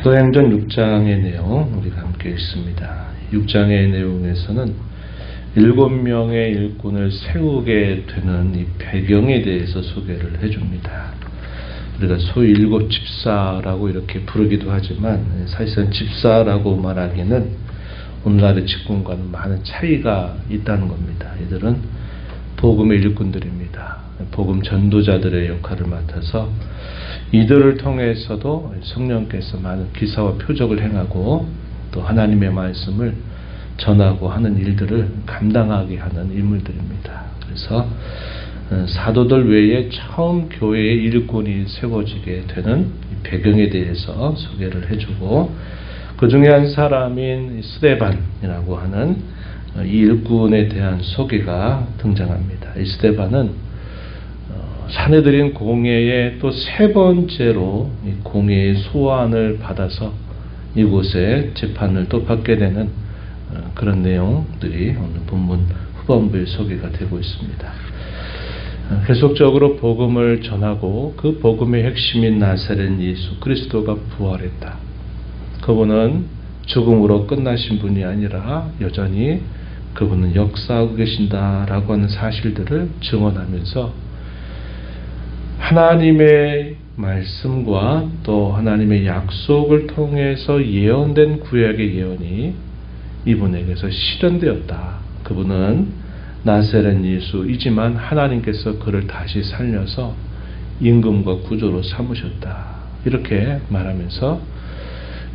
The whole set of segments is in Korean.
사도행전 6장의 내용 우리가 함께 읽습니다. 6장의 내용에서는 7명의 일꾼을 세우게 되는 이 배경에 대해서 소개를 해줍니다. 우리가 소위 7 집사라고 이렇게 부르기도 하지만 사실상 집사라고 말하기는 오늘날의 직분과는 많은 차이가 있다는 겁니다. 이들은 복음의 일꾼들입니다. 복음 전도자들의 역할을 맡아서 이들을 통해서도 성령께서 많은 기사와 표적을 행하고 또 하나님의 말씀을 전하고 하는 일들을 감당하게 하는 인물들입니다. 그래서 사도들 외에 처음 교회의 일꾼이 세워지게 되는 배경에 대해서 소개를 해주고 그 중에 한 사람인 스데반이라고 하는 이 일꾼에 대한 소개가 등장합니다. 이 스데반은 사내들인 공회의 또 3번째로 이 공회의 소환을 받아서 이곳에 재판을 또 받게 되는 그런 내용들이 오늘 본문 후반부에 소개가 되고 있습니다. 계속적으로 복음을 전하고 그 복음의 핵심인 나사렛 예수 그리스도가 부활했다. 그분은 죽음으로 끝나신 분이 아니라 여전히 그분은 역사하고 계신다라고 하는 사실들을 증언하면서 하나님의 말씀과 또 하나님의 약속을 통해서 예언된 구약의 예언이 이분에게서 실현되었다. 그분은 나사렛 예수이지만 하나님께서 그를 다시 살려서 임금과 구주로 삼으셨다. 이렇게 말하면서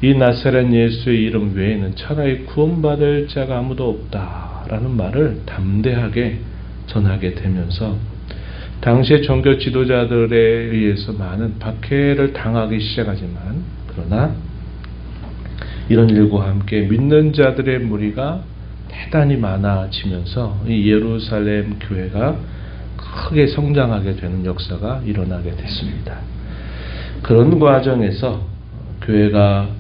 이 나사렛 예수의 이름 외에는 천하에 구원받을 자가 아무도 없다라는 말을 담대하게 전하게 되면서 당시의 종교 지도자들에 의해서 많은 박해를 당하기 시작하지만 그러나 이런 일과 함께 믿는 자들의 무리가 대단히 많아지면서 이 예루살렘 교회가 크게 성장하게 되는 역사가 일어나게 됐습니다. 그런 과정에서 교회가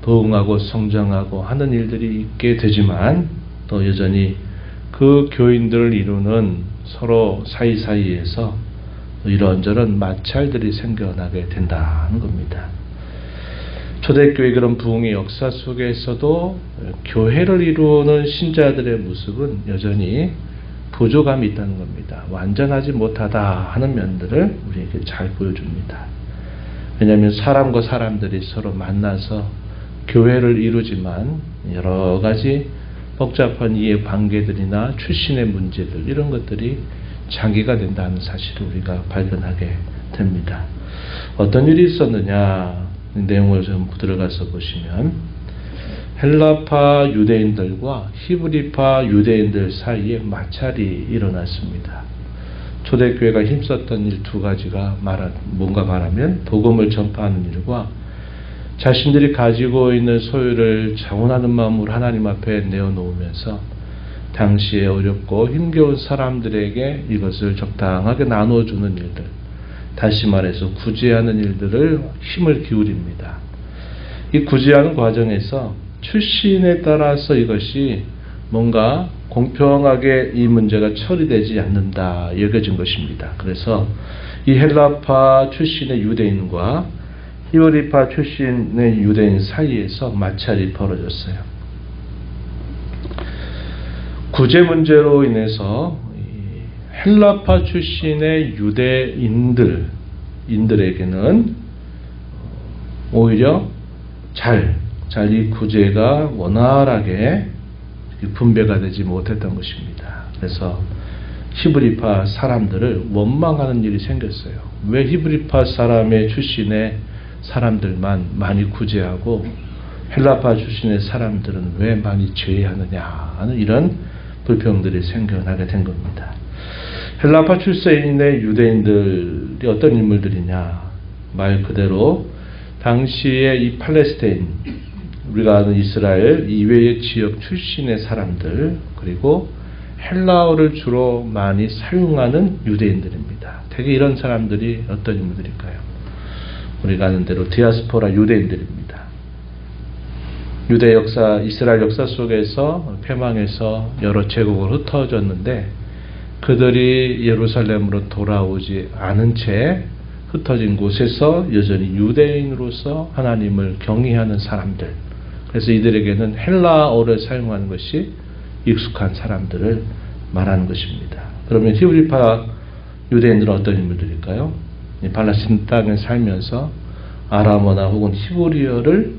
부흥하고 성장하고 하는 일들이 있게 되지만 또 여전히 그 교인들을 이루는 서로 사이사이에서 이런저런 마찰들이 생겨나게 된다는 겁니다. 초대교회 그런 부흥의 역사 속에서도 교회를 이루는 신자들의 모습은 여전히 부족함이 있다는 겁니다. 완전하지 못하다 하는 면들을 우리에게 잘 보여줍니다. 왜냐하면 사람과 사람들이 서로 만나서 교회를 이루지만 여러 가지 복잡한 이해 관계들이나 출신의 문제들 이런 것들이 장기가 된다는 사실을 우리가 발견하게 됩니다. 어떤 일이 있었느냐 내용을 좀 들어가서 보시면 헬라파 유대인들과 히브리파 유대인들 사이에 마찰이 일어났습니다. 초대교회가 힘썼던 일 2가지가 뭔가 말하면 복음을 전파하는 일과 자신들이 가지고 있는 소유를 자원하는 마음으로 하나님 앞에 내어놓으면서 당시에 어렵고 힘겨운 사람들에게 이것을 적당하게 나눠주는 일들, 다시 말해서 구제하는 일들을 힘을 기울입니다. 이 구제하는 과정에서 출신에 따라서 이것이 뭔가 공평하게 이 문제가 처리되지 않는다 여겨진 것입니다. 그래서 이 헬라파 출신의 유대인과 히브리파 출신의 유대인 사이에서 마찰이 벌어졌어요. 구제 문제로 인해서 헬라파 출신의 유대인들에게는 오히려 잘 이 구제가 원활하게 분배가 되지 못했던 것입니다. 그래서 히브리파 사람들을 원망하는 일이 생겼어요. 왜 히브리파 사람의 출신의 사람들만 많이 구제하고 헬라파 출신의 사람들은 왜 많이 제외하느냐 하는 이런 불평들이 생겨나게 된 겁니다. 헬라파 출신의 유대인들이 어떤 인물들이냐 말 그대로 당시에 이 팔레스타인 우리가 아는 이스라엘 이외의 지역 출신의 사람들 그리고 헬라어를 주로 많이 사용하는 유대인들입니다. 대개 이런 사람들이 어떤 인물들일까요? 우리가 아는 대로 디아스포라 유대인들입니다. 유대 역사, 이스라엘 역사 속에서 패망해서 여러 제국으로 흩어졌는데 그들이 예루살렘으로 돌아오지 않은 채 흩어진 곳에서 여전히 유대인으로서 하나님을 경외하는 사람들, 그래서 이들에게는 헬라어를 사용하는 것이 익숙한 사람들을 말하는 것입니다. 그러면 히브리파 유대인들은 어떤 인물들일까요? 팔레스타인 땅에 살면서 아람어나 혹은 히브리어를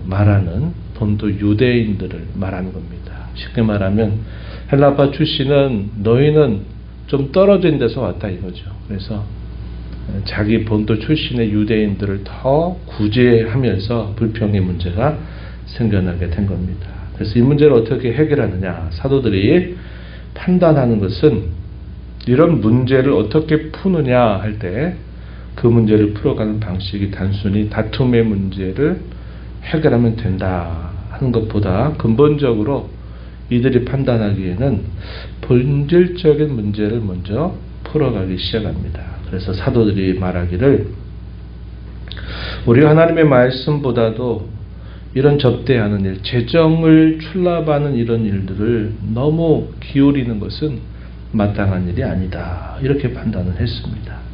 말하는 본토 유대인들을 말하는 겁니다. 쉽게 말하면 헬라파 출신은 너희는 좀 떨어진 데서 왔다 이거죠. 그래서 자기 본토 출신의 유대인들을 더 구제하면서 불평의 문제가 생겨나게 된 겁니다. 그래서 이 문제를 어떻게 해결하느냐, 사도들이 판단하는 것은 이런 문제를 어떻게 푸느냐 할 때 그 문제를 풀어가는 방식이 단순히 다툼의 문제를 해결하면 된다 하는 것보다 근본적으로 이들이 판단하기에는 본질적인 문제를 먼저 풀어가기 시작합니다. 그래서 사도들이 말하기를 우리 하나님의 말씀보다도 이런 접대하는 일, 재정을 출납하는 이런 일들을 너무 기울이는 것은 마땅한 일이 아니다. 이렇게 판단을 했습니다.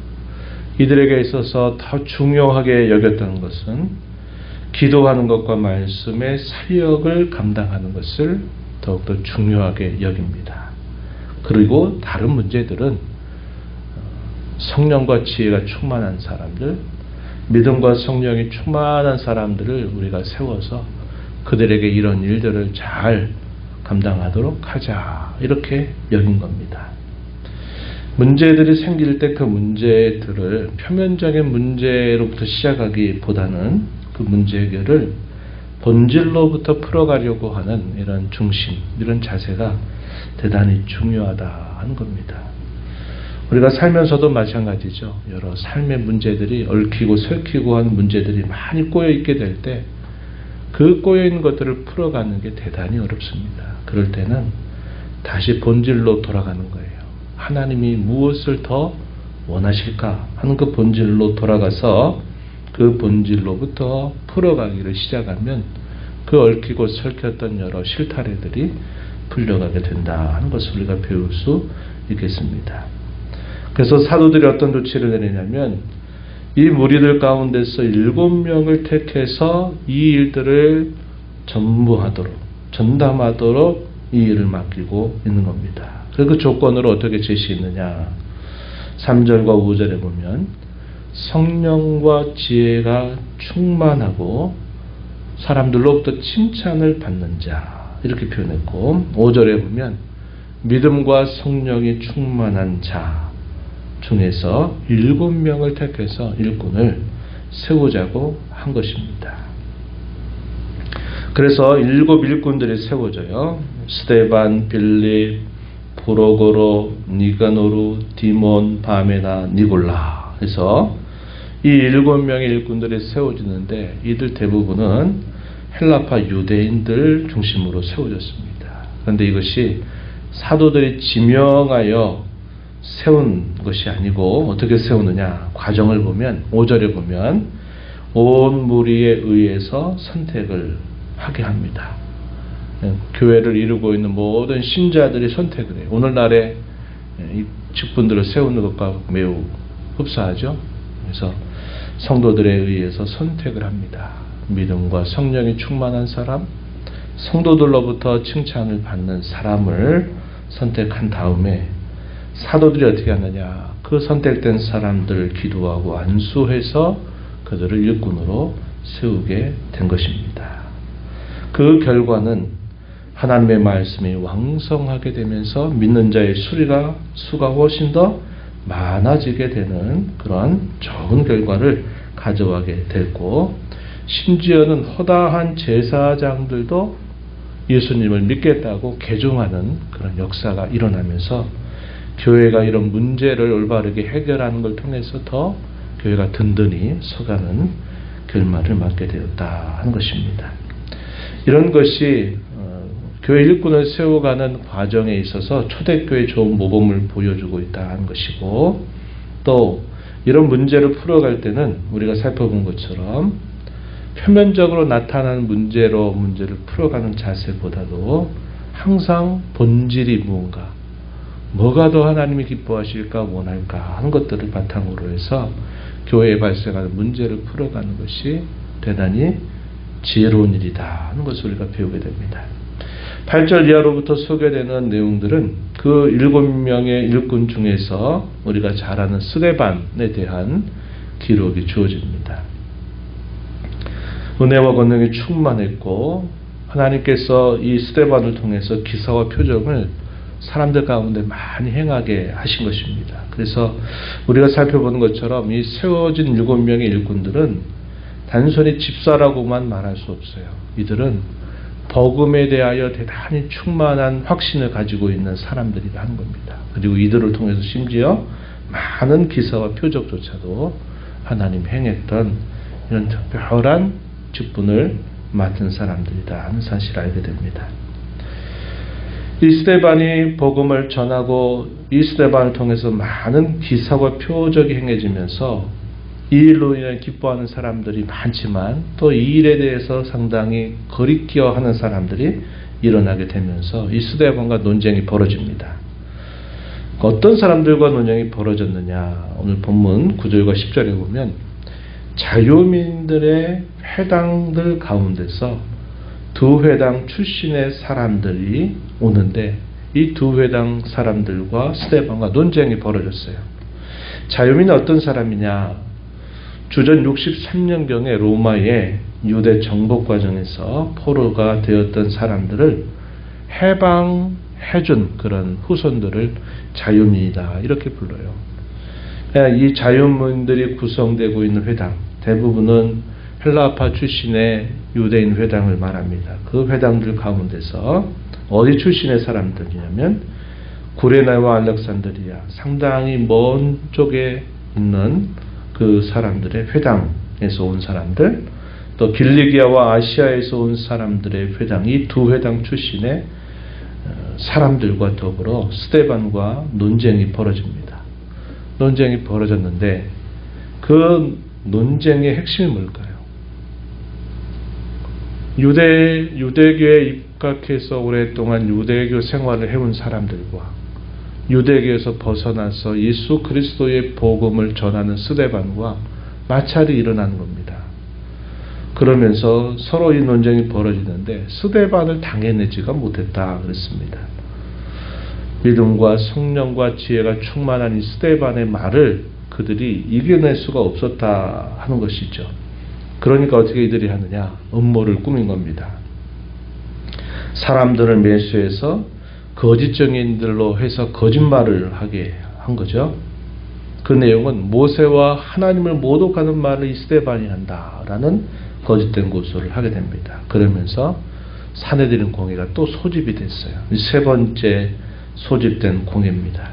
이들에게 있어서 더 중요하게 여겼던 것은 기도하는 것과 말씀의 사역을 감당하는 것을 더욱더 중요하게 여깁니다. 그리고 다른 문제들은 성령과 지혜가 충만한 사람들, 믿음과 성령이 충만한 사람들을 우리가 세워서 그들에게 이런 일들을 잘 감당하도록 하자, 이렇게 여긴 겁니다. 문제들이 생길 때 그 문제들을 표면적인 문제로부터 시작하기보다는 그 문제 해결을 본질로부터 풀어가려고 하는 이런 중심, 이런 자세가 대단히 중요하다 하는 겁니다. 우리가 살면서도 마찬가지죠. 여러 삶의 문제들이 얽히고 설키고 하는 문제들이 많이 꼬여있게 될 때 그 꼬여있는 것들을 풀어가는 게 대단히 어렵습니다. 그럴 때는 다시 본질로 돌아가는 거예요. 하나님이 무엇을 더 원하실까 하는 그 본질로 돌아가서 그 본질로부터 풀어가기를 시작하면 그 얽히고 설켰던 여러 실타래들이 풀려가게 된다 하는 것을 우리가 배울 수 있겠습니다. 그래서 사도들이 어떤 조치를 내리냐면 이 무리들 가운데서 7명을 택해서 이 일들을 전담하도록 이 일을 맡기고 있는 겁니다. 그 조건으로 어떻게 제시했느냐, 3절과 5절에 보면 성령과 지혜가 충만하고 사람들로부터 칭찬을 받는 자, 이렇게 표현했고, 5절에 보면 믿음과 성령이 충만한 자 중에서 7명을 택해서 일꾼을 세우자고 한 것입니다. 그래서 7 일꾼들이 세워져요. 스데반, 빌립, 프로고로, 니가노루, 디몬, 바메나, 니골라 해서 이 7명의 일꾼들이 세워지는데 이들 대부분은 헬라파 유대인들 중심으로 세워졌습니다. 그런데 이것이 사도들이 지명하여 세운 것이 아니고 어떻게 세우느냐, 과정을 보면 5절에 보면 온 무리에 의해서 선택을 하게 합니다. 교회를 이루고 있는 모든 신자들이 선택을 해요. 오늘날에 이 직분들을 세우는 것과 매우 흡사하죠. 그래서 성도들에 의해서 선택을 합니다. 믿음과 성령이 충만한 사람, 성도들로부터 칭찬을 받는 사람을 선택한 다음에 사도들이 어떻게 하느냐, 그 선택된 사람들을 기도하고 안수해서 그들을 일꾼으로 세우게 된 것입니다. 그 결과는 하나님의 말씀이 왕성하게 되면서 믿는 자의 수가 훨씬 더 많아지게 되는 그런 좋은 결과를 가져가게 됐고, 심지어는 허다한 제사장들도 예수님을 믿겠다고 개종하는 그런 역사가 일어나면서 교회가 이런 문제를 올바르게 해결하는 걸 통해서 더 교회가 든든히 서가는 결말을 맞게 되었다 하는 것입니다. 이런 것이 교회 일꾼을 세워가는 과정에 있어서 초대교회의 좋은 모범을 보여주고 있다 하는 것이고, 또 이런 문제를 풀어갈 때는 우리가 살펴본 것처럼 표면적으로 나타나는 문제로 문제를 풀어가는 자세보다도 항상 본질이 무언가, 뭐가 더 하나님이 기뻐하실까 원할까 하는 것들을 바탕으로 해서 교회에 발생하는 문제를 풀어가는 것이 대단히 지혜로운 일이다 하는 것을 우리가 배우게 됩니다. 8절 이하로부터 소개되는 내용들은 그 7명의 일꾼 중에서 우리가 잘 아는 스데반에 대한 기록이 주어집니다. 은혜와 권능이 충만했고 하나님께서 이 스데반을 통해서 기사와 표적을 사람들 가운데 많이 행하게 하신 것입니다. 그래서 우리가 살펴보는 것처럼 이 세워진 7명의 일꾼들은 단순히 집사라고만 말할 수 없어요. 이들은 복음에 대하여 대단히 충만한 확신을 가지고 있는 사람들이라 하는 겁니다. 그리고 이들을 통해서 심지어 많은 기사와 표적조차도 하나님 행했던 이런 특별한 직분을 맡은 사람들이다 하는 사실을 알게 됩니다. 이 스데반이 복음을 전하고 이 스데반을 통해서 많은 기사와 표적이 행해지면서 이 일로 인해 기뻐하는 사람들이 많지만 또 이 일에 대해서 상당히 거리끼어하는 사람들이 일어나게 되면서 이 스데반과 논쟁이 벌어집니다. 어떤 사람들과 논쟁이 벌어졌느냐, 오늘 본문 9절과 10절에 보면 자유민들의 회당들 가운데서 두 회당 출신의 사람들이 오는데 이 두 회당 사람들과 스데반과 논쟁이 벌어졌어요. 자유민은 어떤 사람이냐? 주전 63년경에 로마의 유대 정복 과정에서 포로가 되었던 사람들을 해방해준 그런 후손들을 자유민이다 이렇게 불러요. 이 자유민들이 구성되고 있는 회당 대부분은 헬라파 출신의 유대인 회당을 말합니다. 그 회당들 가운데서 어디 출신의 사람들이냐면 구레나와 알렉산드리아 상당히 먼 쪽에 있는 그 사람들의 회당에서 온 사람들, 또 길리기아와 아시아에서 온 사람들의 회당, 이 두 회당 출신의 사람들과 더불어 스데반과 논쟁이 벌어집니다. 논쟁이 벌어졌는데 그 논쟁의 핵심이 뭘까요? 유대교에 입각해서 오랫동안 유대교 생활을 해온 사람들과 유대교에서 벗어나서 예수 그리스도의 복음을 전하는 스데반과 마찰이 일어나는 겁니다. 그러면서 서로 이 논쟁이 벌어지는데 스데반을 당해내지가 못했다 그랬습니다. 믿음과 성령과 지혜가 충만한 이 스데반의 말을 그들이 이겨낼 수가 없었다 하는 것이죠. 그러니까 어떻게 이들이 하느냐? 음모를 꾸민 겁니다. 사람들을 매수해서 거짓 증인들로 해서 거짓말을 하게 한 거죠. 그 내용은 모세와 하나님을 모독하는 말을 이 스데반이 한다라는 거짓된 고소를 하게 됩니다. 그러면서 사내들인 공회가 또 소집이 됐어요. 세 번째 소집된 공회입니다.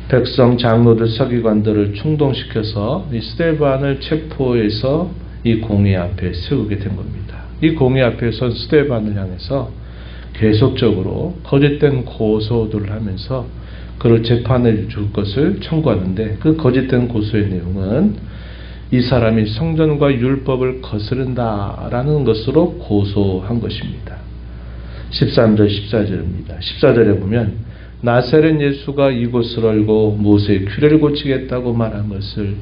백성 장로들 서기관들을 충동시켜서 이 스데반을 체포해서 이 공회 앞에 세우게 된 겁니다. 이 공회 앞에 선 스데반을 향해서 계속적으로 거짓된 고소들을 하면서 그를 재판해 줄 것을 청구하는데 그 거짓된 고소의 내용은 이 사람이 성전과 율법을 거스른다라는 것으로 고소한 것입니다. 13절 14절입니다. 14절에 보면 나사렛 예수가 이곳을 알고 모세의 규례를 고치겠다고 말한 것을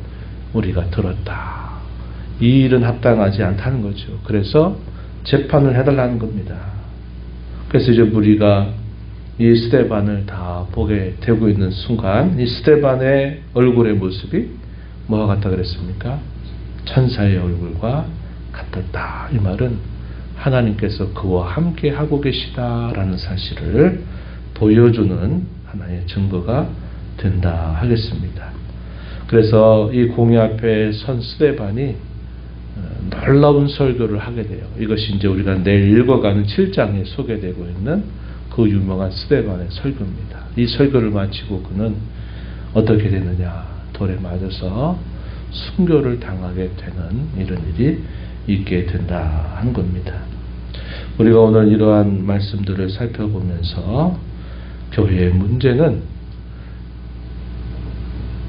우리가 들었다. 이 일은 합당하지 않다는 거죠. 그래서 재판을 해달라는 겁니다. 그래서 이제 우리가 이 스데반을 다 보게 되고 있는 순간 이 스데반의 얼굴의 모습이 뭐와 같다 그랬습니까? 천사의 얼굴과 같았다. 이 말은 하나님께서 그와 함께 하고 계시다라는 사실을 보여주는 하나의 증거가 된다 하겠습니다. 그래서 이 공회 앞에 선 스데반이 놀라운 설교를 하게 돼요. 이것이 이제 우리가 내일 읽어가는 7장에 소개되고 있는 그 유명한 스데반의 설교입니다. 이 설교를 마치고 그는 어떻게 되느냐? 돌에 맞아서 순교를 당하게 되는 이런 일이 있게 된다 하는 겁니다. 우리가 오늘 이러한 말씀들을 살펴보면서 교회의 문제는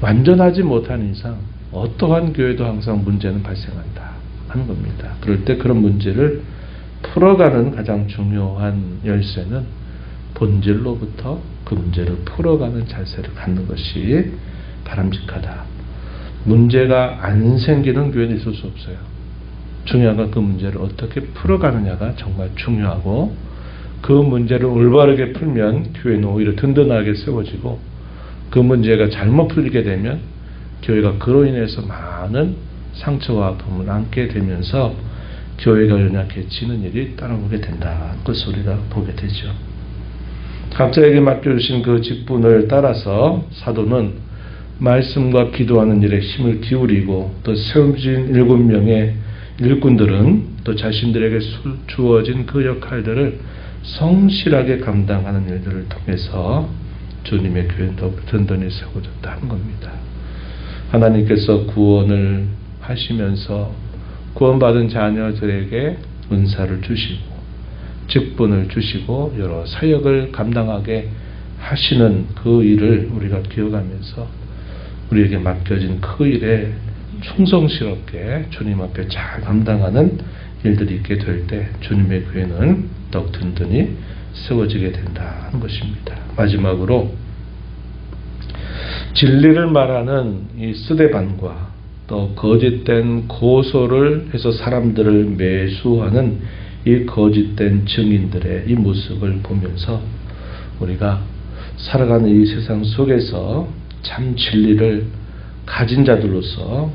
완전하지 못한 이상 어떠한 교회도 항상 문제는 발생한다 하는 겁니다. 그럴 때 그런 문제를 풀어가는 가장 중요한 열쇠는 본질로부터 그 문제를 풀어가는 자세를 갖는 것이 바람직하다. 문제가 안 생기는 교회는 있을 수 없어요. 중요한 건 그 문제를 어떻게 풀어가느냐가 정말 중요하고, 그 문제를 올바르게 풀면 교회는 오히려 든든하게 세워지고, 그 문제가 잘못 풀리게 되면 교회가 그로 인해서 많은 상처와 아픔을 안게 되면서 교회가 연약해지는 일이 따라오게 된다는 것을 우리가 보게 되죠. 각자에게 맡겨주신 그 직분을 따라서 사도는 말씀과 기도하는 일에 힘을 기울이고, 또 세움진 7명의 일꾼들은 또 자신들에게 주어진 그 역할들을 성실하게 감당하는 일들을 통해서 주님의 교회는 더욱 든든히 세워졌다는 겁니다. 하나님께서 구원을 하시면서 구원받은 자녀들에게 은사를 주시고 직분을 주시고 여러 사역을 감당하게 하시는 그 일을 우리가 기억하면서 우리에게 맡겨진 그 일에 충성스럽게 주님 앞에 잘 감당하는 일들이 있게 될 때 주님의 교회는 더욱 든든히 세워지게 된다는 것입니다. 마지막으로 진리를 말하는 이 스데반과 또 거짓된 고소를 해서 사람들을 매수하는 이 거짓된 증인들의 이 모습을 보면서 우리가 살아가는 이 세상 속에서 참 진리를 가진 자들로서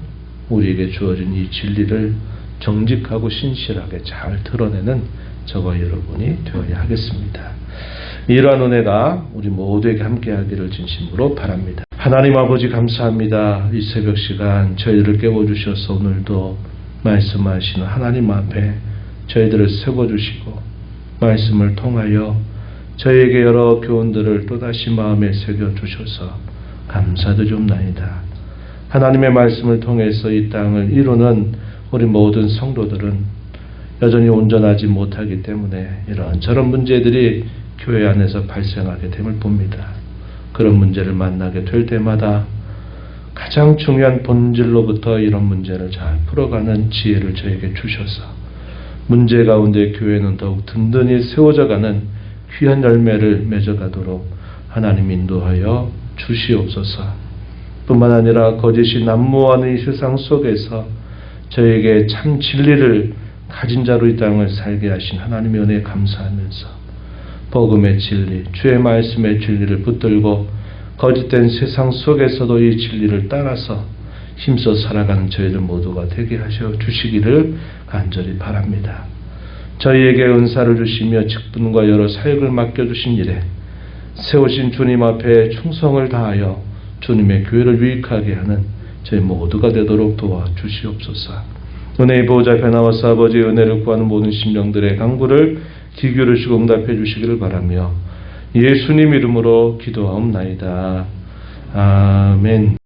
우리에게 주어진 이 진리를 정직하고 신실하게 잘 드러내는 저와 여러분이 되어야 하겠습니다. 이러한 은혜가 우리 모두에게 함께하기를 진심으로 바랍니다. 하나님 아버지 감사합니다. 이 새벽 시간 저희들을 깨워주셔서 오늘도 말씀하시는 하나님 앞에 저희들을 세워주시고 말씀을 통하여 저희에게 여러 교훈들을 또다시 마음에 새겨주셔서 감사드리옵나이다. 하나님의 말씀을 통해서 이 땅을 이루는 우리 모든 성도들은 여전히 온전하지 못하기 때문에 이런 저런 문제들이 교회 안에서 발생하게 됨을 봅니다. 그런 문제를 만나게 될 때마다 가장 중요한 본질로부터 이런 문제를 잘 풀어가는 지혜를 저에게 주셔서 문제 가운데 교회는 더욱 든든히 세워져가는 귀한 열매를 맺어가도록 하나님 인도하여 주시옵소서. 뿐만 아니라 거짓이 난무하는 이 세상 속에서 저에게 참 진리를 가진 자로 이 땅을 살게 하신 하나님의 은혜에 감사하면서 복음의 진리, 주의 말씀의 진리를 붙들고 거짓된 세상 속에서도 이 진리를 따라서 힘써 살아가는 저희들 모두가 되게 하셔 주시기를 간절히 바랍니다. 저희에게 은사를 주시며 직분과 여러 사역을 맡겨주신 일에 세우신 주님 앞에 충성을 다하여 주님의 교회를 유익하게 하는 저희 모두가 되도록 도와주시옵소서. 은혜의 보호자 변화와사 아버지의 은혜를 구하는 모든 심령들의 간구를 귀 기울이시고 응답해 주시기를 바라며 예수님 이름으로 기도하옵나이다. 아멘.